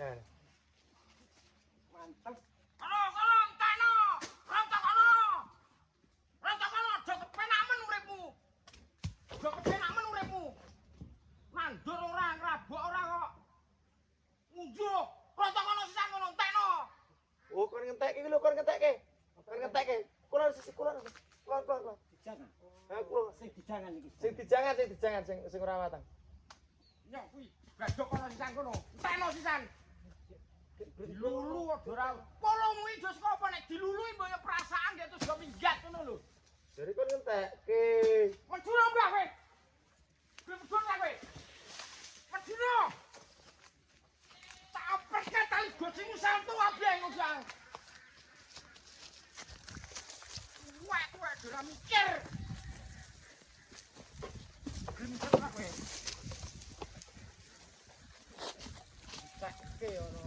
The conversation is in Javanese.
Mantep. Kalau entekno. Rontokono. Rontokono aja kepenamen uripmu. Aja kepenamen uripmu. Nandur ora ngrabok ora kok. Unjuk. Rontokono sisan ngono entekno. Oh, kon ngentekke lho, kon ngentekke. Kon ngentekke. Kulon sisi kulon. Kulon. Dijangan. Ha, kulon. Sing dijangan iki. Sing dijangan sing ora matang. Nyok kuwi. Gadok kono sisan kono. Entekno sisan. Dilulu ora. Polongmu iki jos apa nek dilului mbok perasaan dia terus go minggat ngono lho. Jadi kon ngentekke. Meduna mbah kowe. Kowe medun ta kowe. Meduna. Tak operke tali gosimu santu abeh ngojang. Wah, kowe ora mikir. Gimana kowe? Tak ke ono.